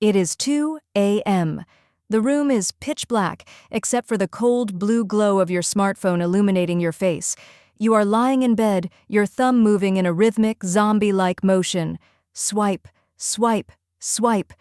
It is 2 a.m. The room is pitch black, except for the cold blue glow of your smartphone illuminating your face. You are lying in bed, your thumb moving in a rhythmic, zombie-like motion. Swipe, swipe, swipe.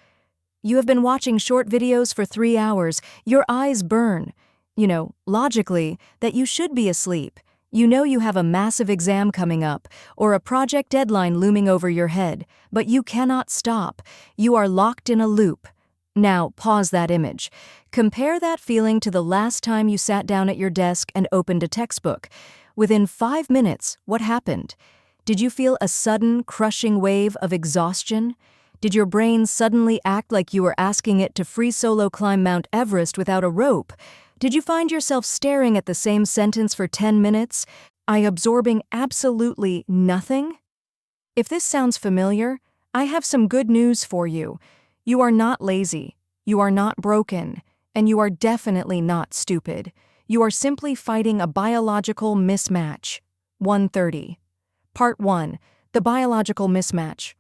You have been watching short videos for 3 hours. Your eyes burn. You know, logically, that you should be asleep. You know you have a massive exam coming up, or a project deadline looming over your head, but you cannot stop. You are locked in a loop. Now, pause that image. Compare that feeling to the last time you sat down at your desk and opened a textbook. Within 5 minutes, what happened? Did you feel a sudden, crushing wave of exhaustion? Did your brain suddenly act like you were asking it to free solo climb Mount Everest without a rope? Did you find yourself staring at the same sentence for 10 minutes, absorbing absolutely nothing? If this sounds familiar, I have some good news for you. You are not lazy, you are not broken, and you are definitely not stupid. You are simply fighting a biological mismatch. 130. Part 1. The biological mismatch.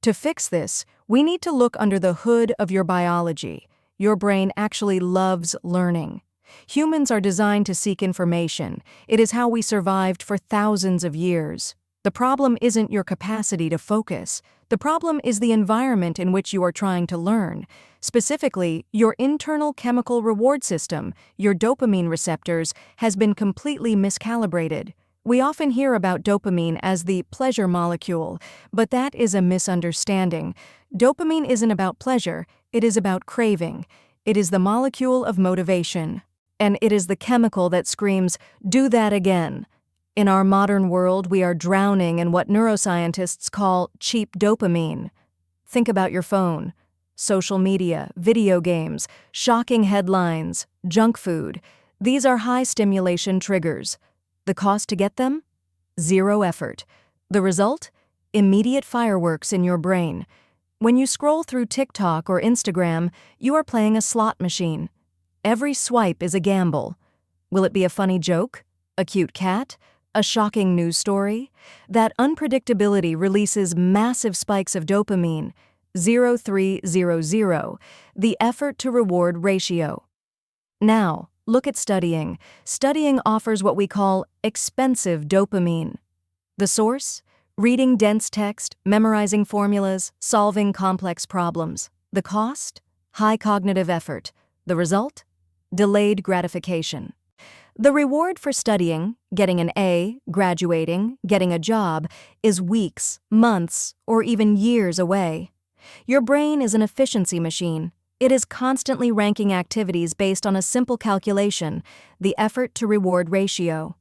To fix this, we need to look under the hood of your biology. Your brain actually loves learning. Humans are designed to seek information. It is how we survived for thousands of years. The problem isn't your capacity to focus. The problem is the environment in which you are trying to learn. Specifically, your internal chemical reward system, your dopamine receptors, has been completely miscalibrated. We often hear about dopamine as the pleasure molecule, but that is a misunderstanding. Dopamine isn't about pleasure, it is about craving. It is the molecule of motivation. And it is the chemical that screams, "Do that again." In our modern world, we are drowning in what neuroscientists call cheap dopamine. Think about your phone. Social media, video games, shocking headlines, junk food. These are high-stimulation triggers. The cost to get them? Zero effort. The result? Immediate fireworks in your brain. When you scroll through TikTok or Instagram, you are playing a slot machine. Every swipe is a gamble. Will it be a funny joke? A cute cat? A shocking news story? That unpredictability releases massive spikes of dopamine. 0300, the effort-to-reward ratio. Now, look at studying. Studying offers what we call expensive dopamine. The source? Reading dense text, memorizing formulas, solving complex problems. The cost? High cognitive effort. The result? Delayed gratification. The reward for studying, getting an A, graduating, getting a job, is weeks, months, or even years away. Your brain is an efficiency machine. It is constantly ranking activities based on a simple calculation, the effort-to-reward ratio.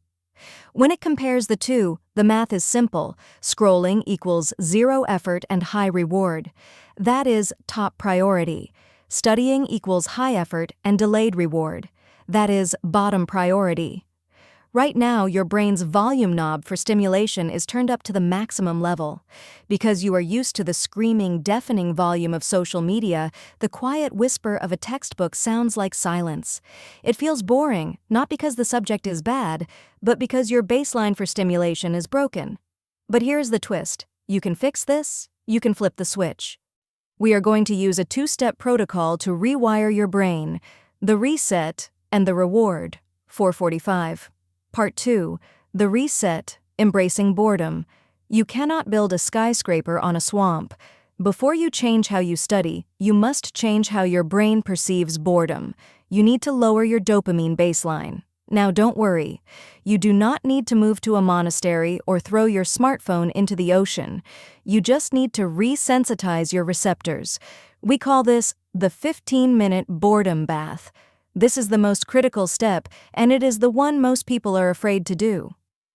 When it compares the two, the math is simple. Scrolling equals zero effort and high reward. That is top priority. Studying equals high effort and delayed reward. That is bottom priority. Right now, your brain's volume knob for stimulation is turned up to the maximum level. Because you are used to the screaming, deafening volume of social media, the quiet whisper of a textbook sounds like silence. It feels boring, not because the subject is bad, but because your baseline for stimulation is broken. But here's the twist. You can fix this, you can flip the switch. We are going to use a two-step protocol to rewire your brain, the reset and the reward. 445. Part 2. The reset, embracing boredom. You cannot build a skyscraper on a swamp. Before you change how you study, you must change how your brain perceives boredom. You need to lower your dopamine baseline. Now don't worry. You do not need to move to a monastery or throw your smartphone into the ocean. You just need to resensitize your receptors. We call this the 15-minute boredom bath. This is the most critical step, and it is the one most people are afraid to do.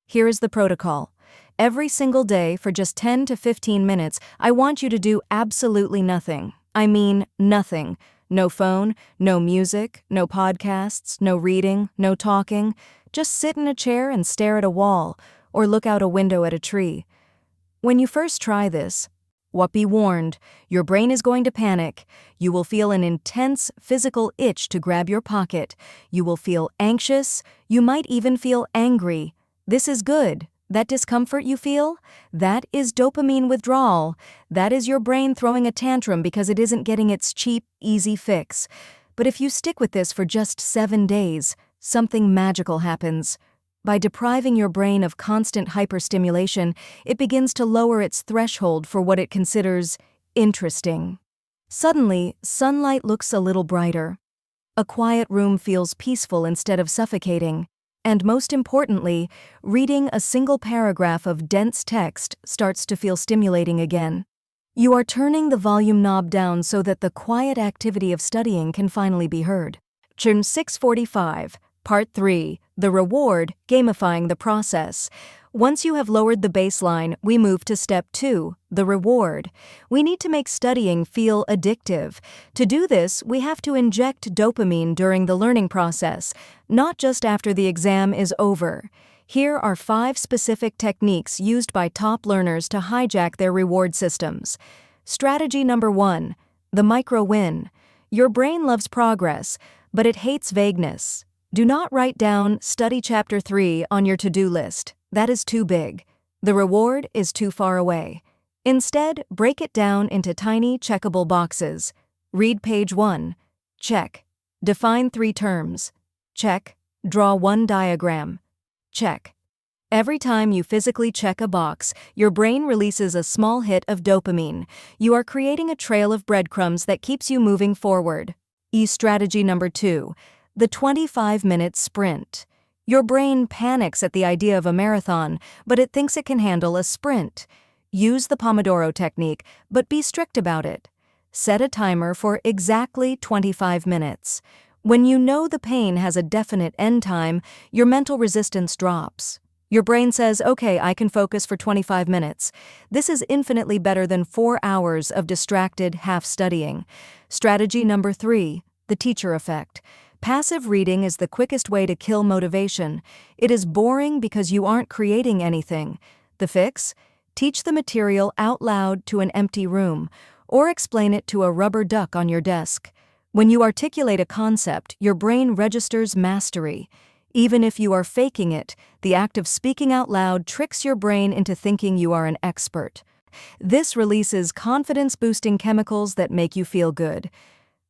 Here is the protocol. Every single day for just 10 to 15 minutes, I want you to do absolutely nothing. I mean nothing. No phone, no music, no podcasts, no reading, no talking. Just sit in a chair and stare at a wall, or look out a window at a tree. When you first try this, be warned, your brain is going to panic. You will feel an intense physical itch to grab your pocket. You will feel anxious. You might even feel angry. This is good. That discomfort you feel? That is dopamine withdrawal. That is your brain throwing a tantrum because it isn't getting its cheap, easy fix. But if you stick with this for just 7 days, something magical happens. By depriving your brain of constant hyperstimulation, it begins to lower its threshold for what it considers interesting. Suddenly, sunlight looks a little brighter. A quiet room feels peaceful instead of suffocating. And most importantly, reading a single paragraph of dense text starts to feel stimulating again. You are turning the volume knob down so that the quiet activity of studying can finally be heard. Turn 645. Part 3. The reward, gamifying the process. Once you have lowered the baseline, we move to step 2, the reward. We need to make studying feel addictive. To do this, we have to inject dopamine during the learning process, not just after the exam is over. Here are 5 specific techniques used by top learners to hijack their reward systems. Strategy number 1, the micro-win. Your brain loves progress, but it hates vagueness. Do not write down Study Chapter 3 on your to-do list. That is too big. The reward is too far away. Instead, break it down into tiny, checkable boxes. Read page 1. Check. Define 3 terms. Check. Draw 1 diagram. Check. Every time you physically check a box, your brain releases a small hit of dopamine. You are creating a trail of breadcrumbs that keeps you moving forward. Strategy number 2. The 25-minute sprint. Your brain panics at the idea of a marathon, but it thinks it can handle a sprint. Use the Pomodoro technique, but be strict about it. Set a timer for exactly 25 minutes. When you know the pain has a definite end time, your mental resistance drops. Your brain says, okay, I can focus for 25 minutes. This is infinitely better than 4 hours of distracted half-studying. Strategy number 3, the teacher effect. Passive reading is the quickest way to kill motivation. It is boring because you aren't creating anything. The fix? Teach the material out loud to an empty room, or explain it to a rubber duck on your desk. When you articulate a concept, your brain registers mastery. Even if you are faking it, the act of speaking out loud tricks your brain into thinking you are an expert. This releases confidence-boosting chemicals that make you feel good.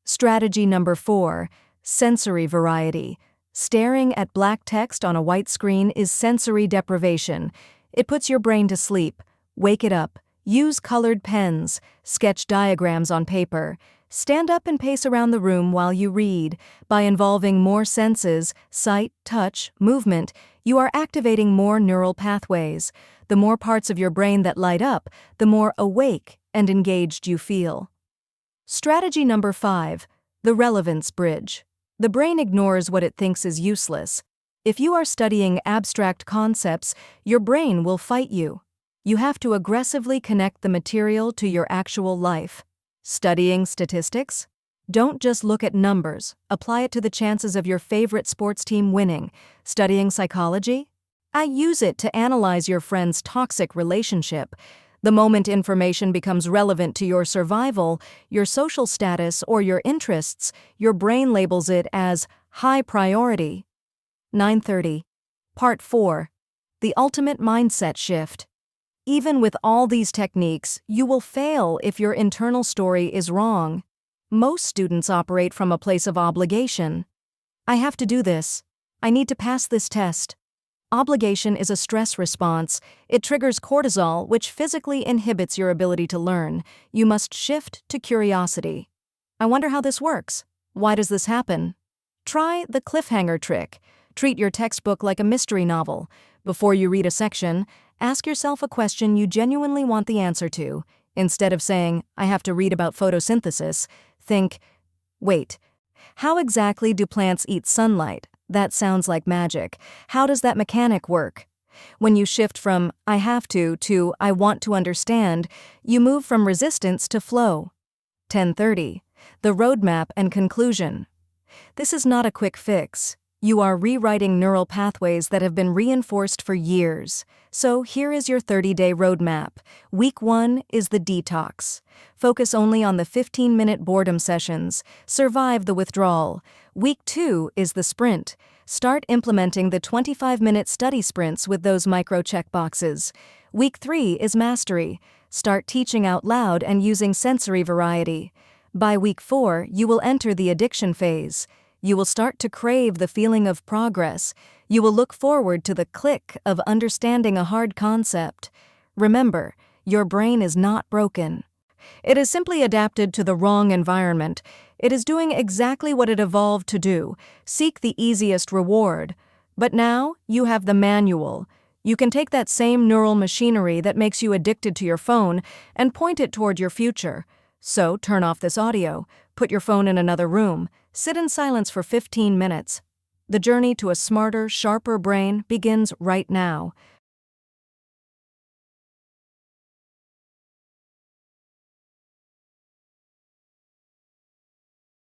Strategy number 4. Sensory variety. Staring at black text on a white screen is sensory deprivation. It puts your brain to sleep. Wake it up. Use colored pens. Sketch diagrams on paper. Stand up and pace around the room while you read. By involving more senses, sight, touch, movement, you are activating more neural pathways. The more parts of your brain that light up, the more awake and engaged you feel. Strategy number 5. The relevance bridge. The brain ignores what it thinks is useless. If you are studying abstract concepts, your brain will fight you. You have to aggressively connect the material to your actual life. Studying statistics? Don't just look at numbers. Apply it to the chances of your favorite sports team winning. Studying psychology? I use it to analyze your friend's toxic relationship. The moment information becomes relevant to your survival, your social status, or your interests, your brain labels it as high priority. 9:30. Part 4. The ultimate mindset shift. Even with all these techniques, you will fail if your internal story is wrong. Most students operate from a place of obligation. I have to do this. I need to pass this test. Obligation is a stress response. It triggers cortisol, which physically inhibits your ability to learn. You must shift to curiosity. I wonder how this works. Why does this happen? Try the cliffhanger trick. Treat your textbook like a mystery novel. Before you read a section, ask yourself a question you genuinely want the answer to. Instead of saying, I have to read about photosynthesis, think, wait, how exactly do plants eat sunlight? That sounds like magic. How does that mechanic work? When you shift from I have to I want to understand, you move from resistance to flow. 10:30. The roadmap and conclusion. This is not a quick fix. You are rewriting neural pathways that have been reinforced for years. So here is your 30-day roadmap. Week 1 is the detox. Focus only on the 15-minute boredom sessions. Survive the withdrawal. Week 2 is the sprint. Start implementing the 25-minute study sprints with those micro checkboxes. Week 3 is mastery. Start teaching out loud and using sensory variety. By week 4, you will enter the addiction phase. You will start to crave the feeling of progress. You will look forward to the click of understanding a hard concept. Remember, your brain is not broken. It is simply adapted to the wrong environment. It is doing exactly what it evolved to do: seek the easiest reward. But now, you have the manual. You can take that same neural machinery that makes you addicted to your phone and point it toward your future. So, turn off this audio, put your phone in another room, sit in silence for 15 minutes. The journey to a smarter, sharper brain begins right now.